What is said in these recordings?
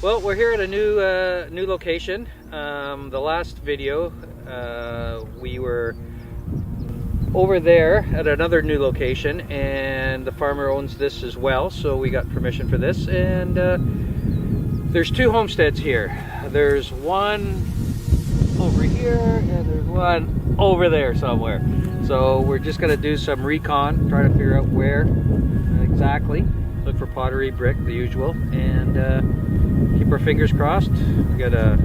Well, we're here at a new location. The last video, we were over there at another new location, and the farmer owns this as well, so we got permission for this. And there's two homesteads here. There's one over here, and there's one over there somewhere. So we're just gonna do some recon, try to figure out where exactly. Look for pottery, brick, the usual, and keep our fingers crossed. We got a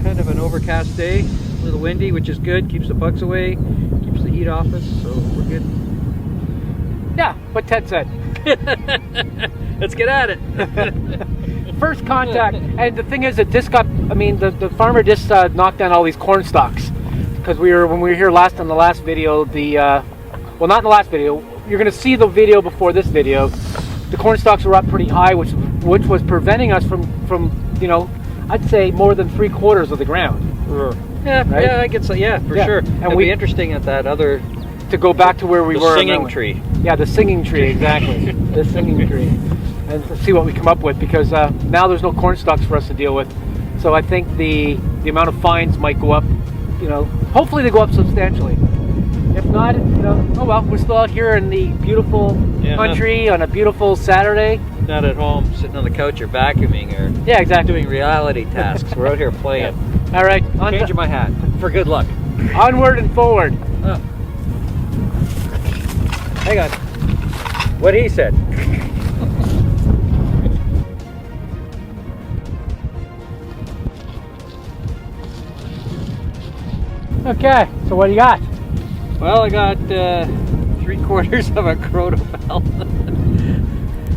kind of an overcast day, a little windy, which is good, keeps the bugs away, keeps the heat off us, so we're good. Yeah, what Ted said. Let's get at it. First contact, and the thing is that this got, I mean, the farmer just knocked down all these corn stalks, because when we were here last on the last video, well, not in the last video, you're going to see the video before this video, the corn stalks were up pretty high, which was preventing us from you know, I'd say more than 3/4 of the ground. Yeah, right? yeah, I get so, yeah, for sure. And it'd be interesting at that other, to go back to where we were. The singing tree. Yeah, the singing tree, exactly. The singing tree. And to see what we come up with, because now there's no corn stalks for us to deal with. So I think the amount of fines might go up, you know, hopefully they go up substantially. If not, you know, oh well, we're still out here in the beautiful country on a beautiful Saturday. Not at home sitting on the couch or vacuuming or exactly, doing reality tasks. We're out here playing. Yeah. All right, Changing my hat for good luck. Onward and forward. Oh. Hang on. What he said. Okay, so what do you got? Well, I got 3/4 of a crotabel.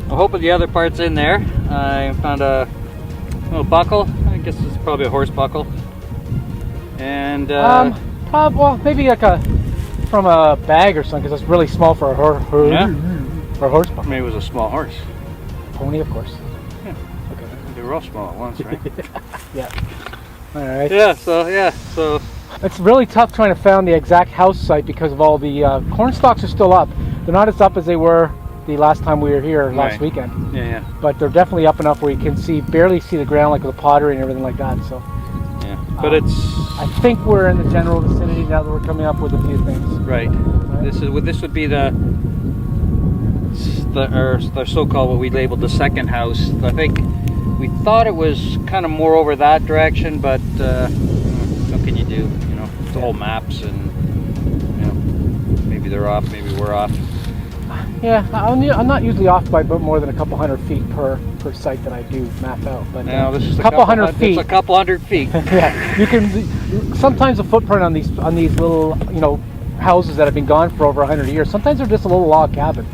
I'm hoping the other part's in there. I found a little buckle. I guess it's probably a horse buckle. And well, maybe like from a bag or something, because it's really small for a horse buckle. Maybe it was a small horse. Pony, of course. Yeah. Okay. They were all small at once, right? Yeah. All right. Yeah. So. It's really tough trying to find the exact house site because of all the corn stalks are still up. They're not as up as they were the last time we were here last weekend. Yeah. But they're definitely up enough where you can barely see the ground, like with the pottery and everything like that. So. Yeah. But I think we're in the general vicinity now that we're coming up with a few things. Right. This would be the so-called, what we labeled the second house. I think we thought it was kind of more over that direction, but what can you do? You know, the whole maps, and you know, maybe they're off, maybe we're off. Yeah, I'm not usually off by more than a couple hundred feet per site that I do map out. But now this is a couple hundred feet. It's a couple hundred feet. Yeah, you can. Sometimes the footprint on these little, you know, houses that have been gone for over 100 years. Sometimes they're just a little log cabin,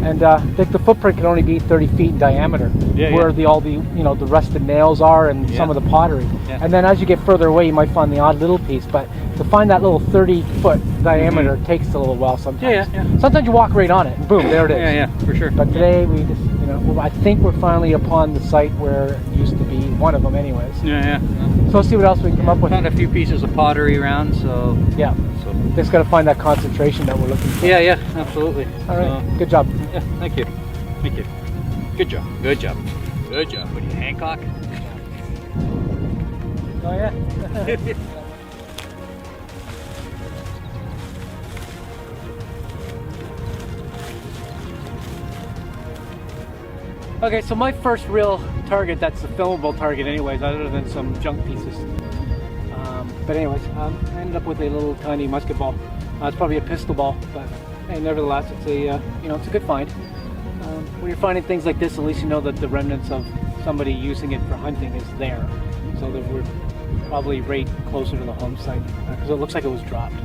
and the footprint can only be 30 feet in diameter, where all the you know, the rusted nails are and some of the pottery. Yeah. And then as you get further away, you might find the odd little piece, but to find that little 30-foot diameter takes a little while sometimes. Yeah. Sometimes you walk right on it, and boom, there it is. Yeah, for sure. But today we just, you know, I think we're finally upon the site where it used to be, one of them anyways. Yeah. So let's see what else we can come up with. Found a few pieces of pottery around, so yeah. So just got to find that concentration that we're looking for. Yeah, absolutely. All right, good job. Yeah, thank you. Good job. What are you, Hancock? Oh yeah. Okay, so my first real target, that's a filmable target anyways, other than some junk pieces. But anyways, I ended up with a little tiny musket ball. It's probably a pistol ball, but hey, nevertheless, it's a you know, it's a good find. When you're finding things like this, at least you know that the remnants of somebody using it for hunting is there. So that we're probably right closer to the home site, because it looks like it was dropped.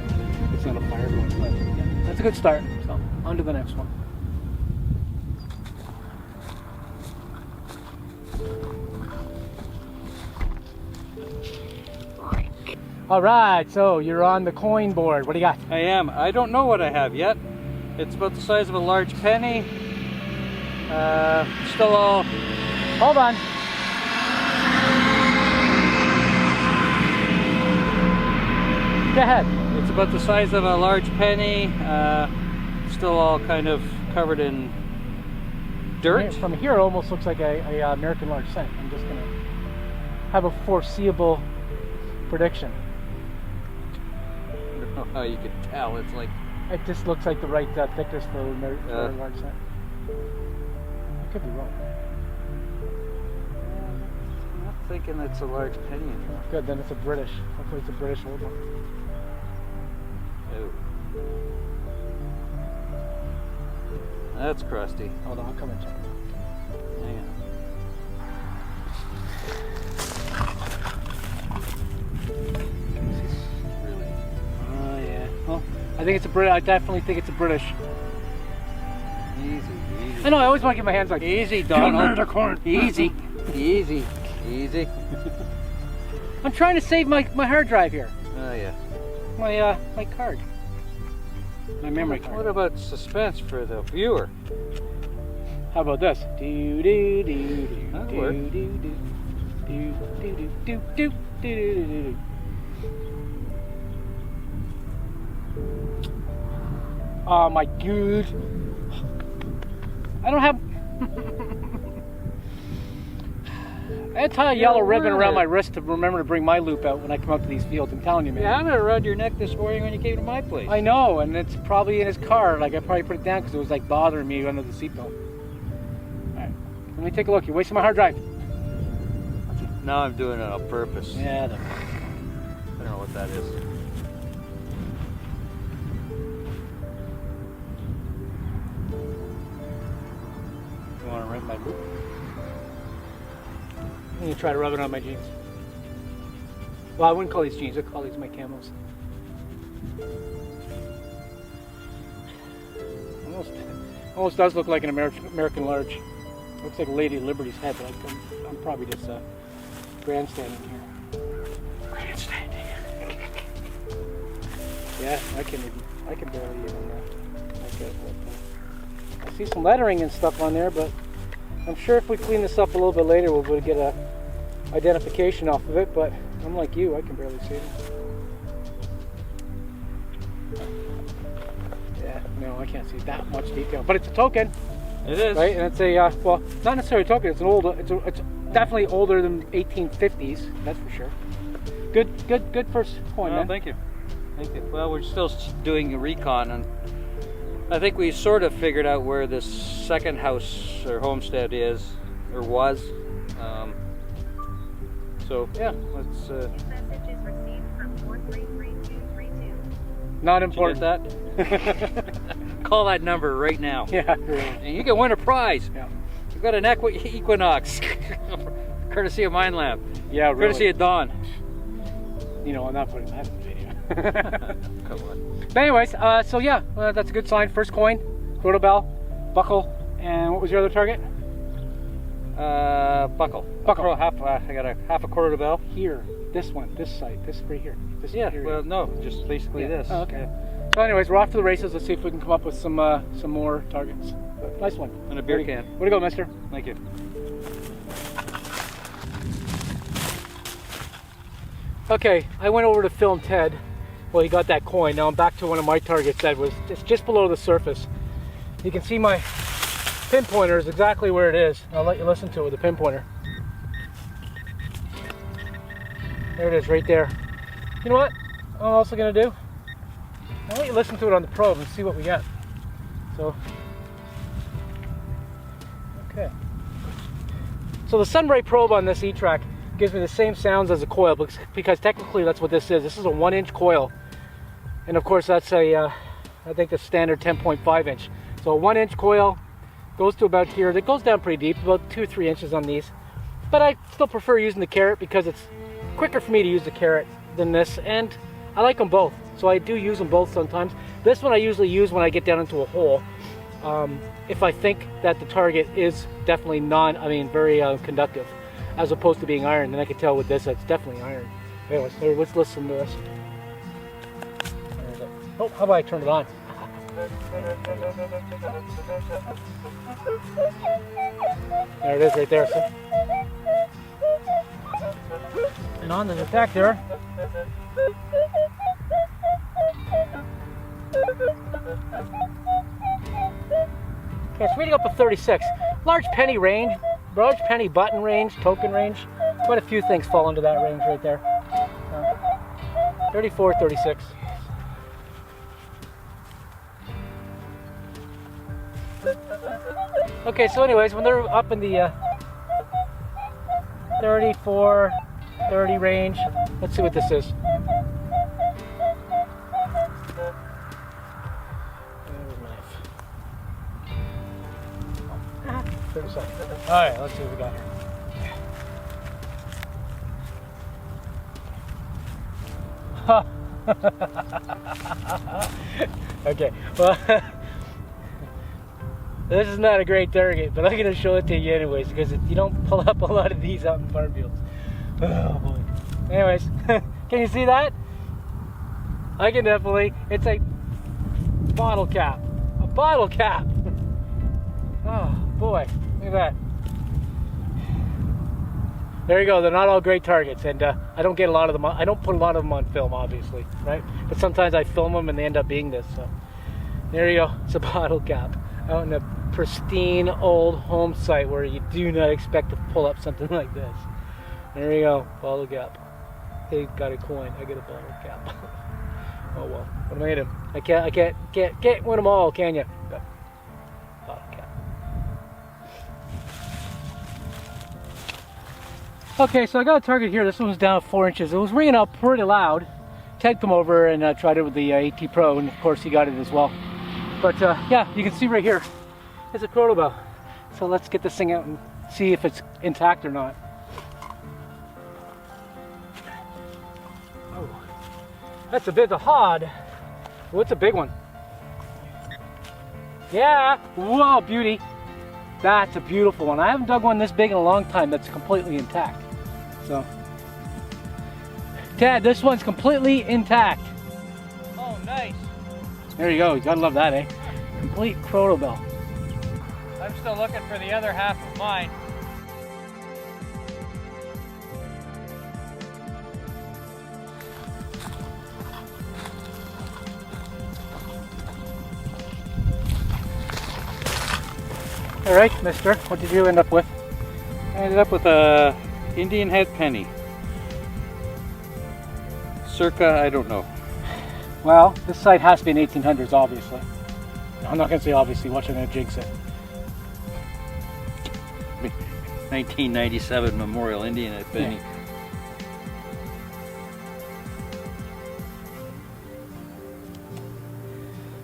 It's not a fired one, but yeah, that's a good start. So on to the next one. All right, so you're on the coin board. What do you got? I am. I don't know what I have yet. It's about the size of a large penny. Still all... Hold on. Go ahead. It's about the size of a large penny. Still all kind of covered in dirt? From here, it almost looks like a American large scent. I'm just gonna have a foreseeable prediction. I don't know how you can tell. It's like It just looks like the right thickness for a large scent. I could be wrong. I'm not thinking it's a large penny anymore. Good, then it's a British. Hopefully it's a British old one. Oh. That's crusty. Hold on, I'll come and check it. Hang on. Really? Oh yeah. Well, I think it's a British. I definitely think it's a British. Easy, easy. I know. I always want to get my hands like Easy, Donald. Easy. Easy, easy. I'm trying to save my hard drive here. Oh yeah. My card. My memory What card. about suspense for the viewer? How about this? Do do do do That'll do work. do do do do do do do do. Oh my god. I don't have I had to tie a yellow ribbon around my wrist to remember to bring my loop out when I come up to these fields. I'm telling you, man. You had it around your neck this morning when you came to my place. I know, and it's probably in his car. Like I probably put it down because it was like bothering me under the seatbelt. All right, let me take a look. You're wasting my hard drive. Now I'm doing it on purpose. Yeah. I don't know what that is. You want to rip my loop? I'm gonna try to rub it on my jeans. Well, I wouldn't call these jeans. I'd call these my camos. Almost does look like an American large. Looks like Lady Liberty's head, but I'm probably just grandstanding here. Grandstanding. Yeah, I can barely even make it. I see some lettering and stuff on there, but I'm sure if we clean this up a little bit later, we'll be able to get a identification off of it. But I'm like you, I can barely see it. Yeah, no, I can't see that much detail, but it's a token. It is. Right, and it's a well, not necessarily a token. It's an old. It's definitely older than 1850s. That's for sure. Good first coin, Well, man. thank you. Thank you. Well, we're still doing a recon, and I think we sort of figured out where this second house or homestead is, or was. So yeah, let's. This message is received from 433232. Not Did you important. get that? Call that number right now, Yeah. and you can win a prize. Yeah. You've got an Equinox, courtesy of Mind Lab, Yeah. Really. courtesy of Dawn. You know, I'm not putting that in the video. Come on. But anyways, so yeah, that's a good sign. First coin, Croto Bell, buckle, and what was your other target? Buckle. Buckle. I got a half a quarter to bell. Here, this one, this side, this right here. This Yeah. here. Well, no, just basically Yeah. this. Oh, okay. Yeah. So anyways, we're off to the races. Let's see if we can come up with some more targets. But nice one. And a beer Way can. Way to go, mister. Thank you. Okay, I went over to film Ted. Well, he got that coin. Now I'm back to one of my targets that was just below the surface. You can see my pinpointer is exactly where it is. I'll let you listen to it with the pinpointer. There it is, right there. You know what I'm also going to do? I'll let you listen to it on the probe and see what we get. So, okay. So the Sunray probe on this E-Track gives me the same sounds as a coil because technically that's what this is. This is a 1-inch coil. And of course that's I think the standard 10.5 inch. So a 1-inch coil goes to about here. It goes down pretty deep, about 2-3 inches on these. But I still prefer using the carrot because it's quicker for me to use the carrot than this, and I like them both. So I do use them both sometimes. This one I usually use when I get down into a hole. If I think that the target is definitely very conductive, as opposed to being iron, then I can tell with this it's definitely iron. Anyways, let's listen to this. Oh, how about I turn it on? There it is right there. See? And on the detector, okay, it's reading up to 36. large penny range, large penny button range, token range. Quite a few things fall into that range right there. 34, 36. Okay, so anyways, when they're up in the 34, 30 range, let's see what this is. Alright, let's see what we got here. Okay, well, this is not a great target, but I'm going to show it to you anyways, because you don't pull up a lot of these out in farm fields. Oh boy. Anyways, can you see that? I can definitely, it's a bottle cap. A bottle cap! Oh boy, look at that. There you go, they're not all great targets, and I don't get a lot of them on, I don't put a lot of them on film, obviously, right? But sometimes I film them and they end up being this, so. There you go, it's a bottle cap. Out in a pristine old home site where you do not expect to pull up something like this. There you go, bottle cap. They got a coin, I get a bottle cap. Oh well, what am I gonna do? I can't win them all, can you? But, bottle cap. Okay, so I got a target here. This one was down 4 inches. It was ringing out pretty loud. Ted come over and tried it with the AT Pro, and of course he got it as well. But yeah, you can see right here, it's a chronobell. So let's get this thing out and see if it's intact or not. Oh, that's a bit odd. Oh, it's a big one. Yeah, whoa, beauty. That's a beautiful one. I haven't dug one this big in a long time that's completely intact. So, Ted, this one's completely intact. Oh, nice. There you go. You gotta love that, eh? Complete chronobell. I'm still looking for the other half of mine. All right, mister, what did you end up with? I ended up with a Indian head penny. Circa, I don't know. Well, this site has to be in 1800s, obviously. I'm not going to say obviously, watch, I'm going to jinx it. 1997 Memorial Indian head penny. Yeah.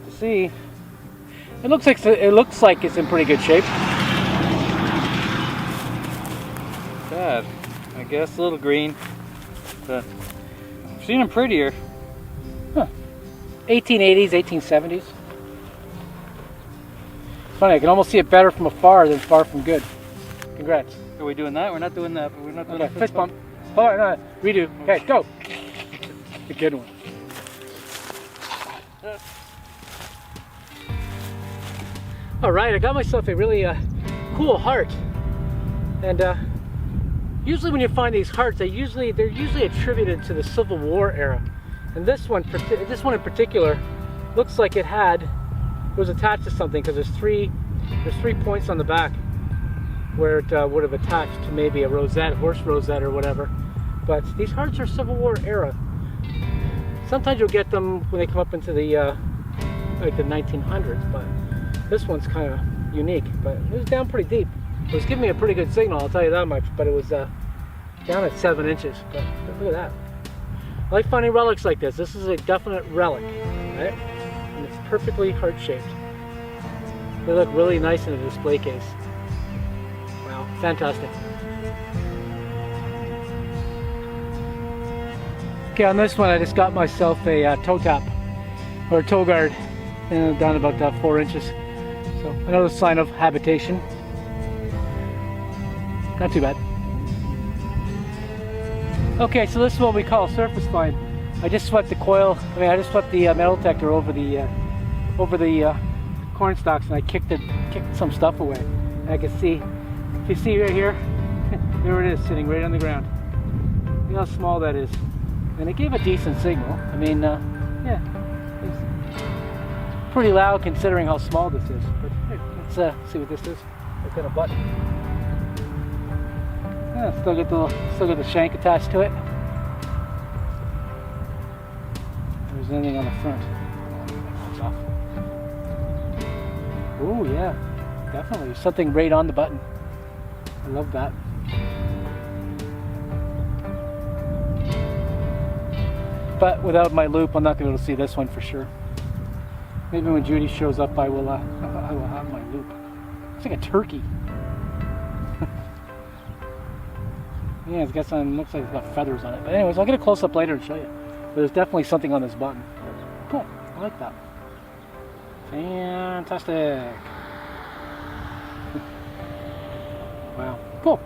To see, it looks like it's in pretty good shape. Bad, I guess, a little green, but I've seen them prettier. Huh. 1880s, 1870s. It's funny, I can almost see it better from afar than far from good. Congrats. Are we doing that? We're not doing that. We're not doing Okay, that. fist bump. All right, no, redo. Okay, go. A good one. All right, I got myself a really cool heart, and usually when you find these hearts, they're usually attributed to the Civil War era, and this one in particular looks like it was attached to something, because there's three points on the back where it would have attached to maybe a rosette, horse rosette or whatever. But these hearts are Civil War era. Sometimes you'll get them when they come up into the like the 1900s, but this one's kind of unique. But it was down pretty deep. It was giving me a pretty good signal, I'll tell you that much. But it was down at 7 inches. But look at that. I like finding relics like this. This is a definite relic, right? And it's perfectly heart-shaped. They look really nice in a display case. Wow, fantastic. Okay, on this one I just got myself a toe tap, or a toe guard, down about 4 inches. So another sign of habitation. Not too bad. Okay, so this is what we call surface fine. I just swept the coil, I just swept the metal detector over the corn stalks, and I kicked some stuff away. And I can see, if you see right here, there it is, sitting right on the ground. See how small that is. And it gave a decent signal. I mean, yeah, it's pretty loud considering how small this is. But hey, let's see what this is. within a button. Yeah, still got the shank attached to it. If there's anything on the front. Oh yeah, definitely something right on the button. I love that. But without my loop, I'm not going to be able to see this one for sure. Maybe when Judy shows up, I will have my loop. It's like a turkey. Yeah, it's got some. Looks like it's got feathers on it. But anyways, I'll get a close up later and show you. But there's definitely something on this button. Cool. I like that. Fantastic. Wow. Cool.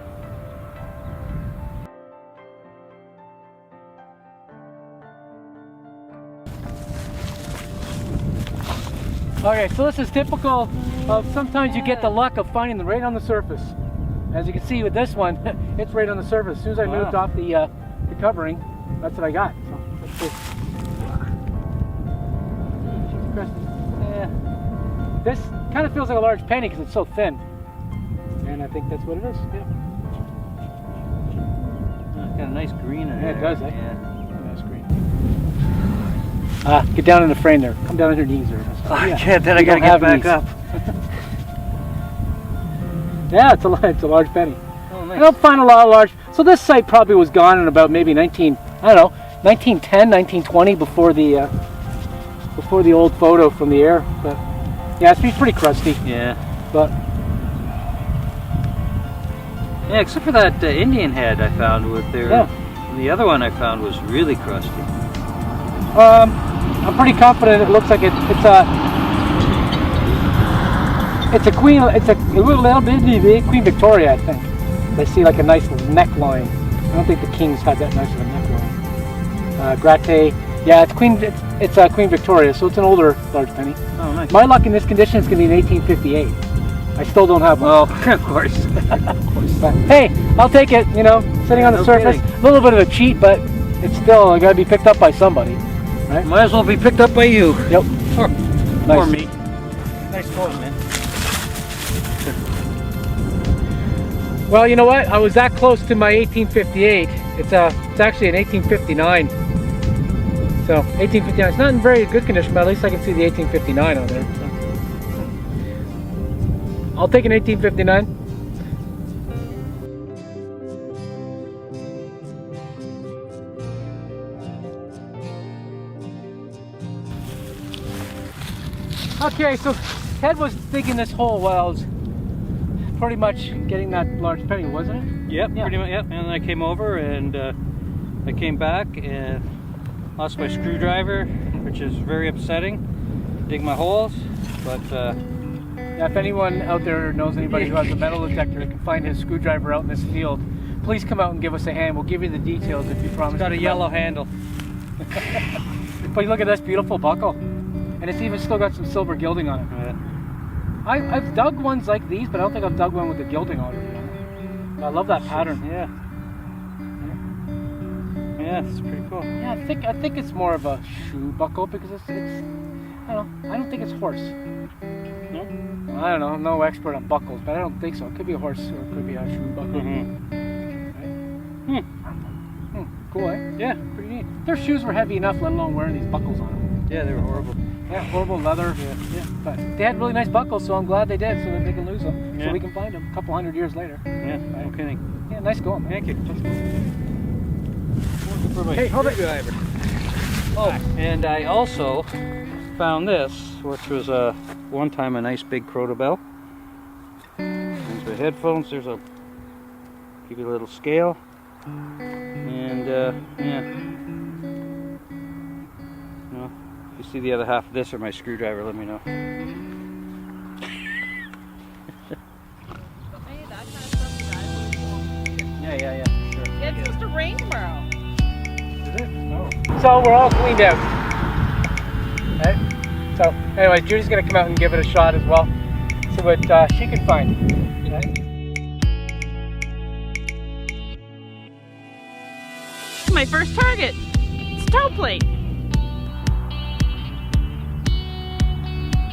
Okay, so this is typical of sometimes you get the luck of finding them right on the surface. As you can see with this one, it's right on the surface. As soon as I moved off the covering, that's what I got. So let's see. Yeah. This kind of feels like a large penny because it's so thin. And I think that's what it is. Yeah. It's got a nice green in Yeah, there. it does, eh? Yeah. Nice green. Get down in the frame there. Come down on your knees there. Oh, I can't, then I gotta get back up. Yeah, it's a large penny. Oh, nice. I don't find a lot of large. So this site probably was gone in about maybe 1910, 1920 before the old photo from the air. But yeah, it's pretty crusty. Yeah. But yeah, except for that Indian head I found with their. Yeah. The other one I found was really crusty. I'm pretty confident it looks like it's a queen. It's a little bit Queen Victoria, I think. I see like a nice neckline. I don't think the kings had that nice of a neckline. Gratte. Yeah, it's Queen Victoria, so it's an older large penny. Oh, nice. My luck in this condition is going to be in 1858. I still don't have one. Well, of course. But, hey, I'll take it. You know, sitting on the No surface. kidding. A little bit of a cheat, but it's still got to be picked up by somebody, right? Might as well be picked up by you. Yep. Or Nice. me. Nice going, man. Well, you know what? I was that close to my 1858. It's actually an 1859. So 1859. It's not in very good condition, but at least I can see the 1859 on there. So. I'll take an 1859. Okay, so Ted was digging this hole while I was pretty much getting that large penny, wasn't it? Yep, Yeah. pretty much. Yep. And then I came over and I came back and lost my screwdriver, which is very upsetting. Dig my holes, but Yeah, if anyone out there knows anybody who has a metal detector and can find his screwdriver out in this field, please come out and give us a hand. We'll give you the details if you promise. it's got to a come yellow out. handle. But look at this beautiful buckle. And it's even still got some silver gilding on it. Yeah. I've dug ones like these, but I don't think I've dug one with the gilding on it. I love that pattern. Yeah. Yeah, it's pretty cool. Yeah, I think it's more of a shoe buckle because it's I don't think it's horse. No? I don't know. I'm no expert on buckles, but I don't think so. It could be a horse or it could be a shoe buckle. Mm-hmm. Right? Cool, eh? Yeah. Pretty neat. Their shoes were heavy enough, let alone wearing these buckles on them. Yeah, they were horrible. Yeah, horrible leather. Yeah. But they had really nice buckles, so I'm glad they did, so that they can lose them, so Yeah. we can find them a couple hundred years later. Yeah, no kidding. Yeah, nice going, man. Thank you. Hey, hold it. Screwdriver. Oh, and I also found this, which was one time a nice big Crotobel. There's the headphones. There's a give you a little scale, and yeah. No, if you see the other half of this or my screwdriver, let me know. Yeah, sure. It's supposed to rain tomorrow. Is it? Oh. So we're all cleaned out. Right? So anyway, Judy's gonna come out and give it a shot as well. See what she can find. Right? My first target. It's a toe plate.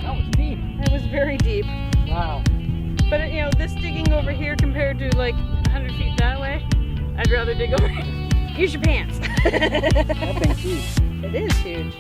That was deep. It was very deep. Wow. But you know, this digging over here compared to like 100 feet that way, I'd rather dig over here. Use your pants. That thing's huge. It is huge.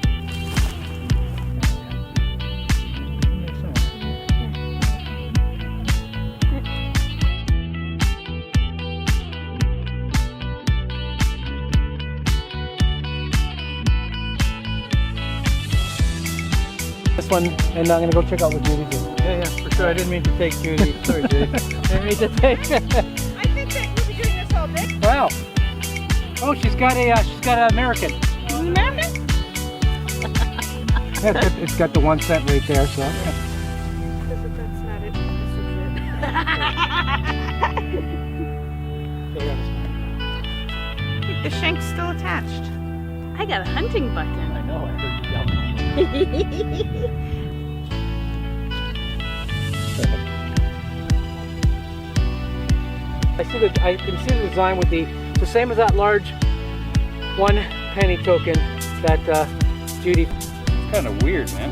This one, and I'm gonna go check out what Judy did. Yeah, for sure. I didn't mean to take Judy. Sorry, Judy. Didn't mean to take. I think that we'll be doing this all day. Wow. Oh, she's got an American. American? It's got the 1 cent right there, so. That's not it. This is it. The shank's still attached. I got a hunting button. I know, I heard you yell. I can see the design with the same as that large 1 penny token that Judy. It's kind of weird, man.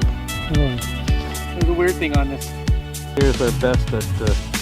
There's a weird thing on this. Here's our best at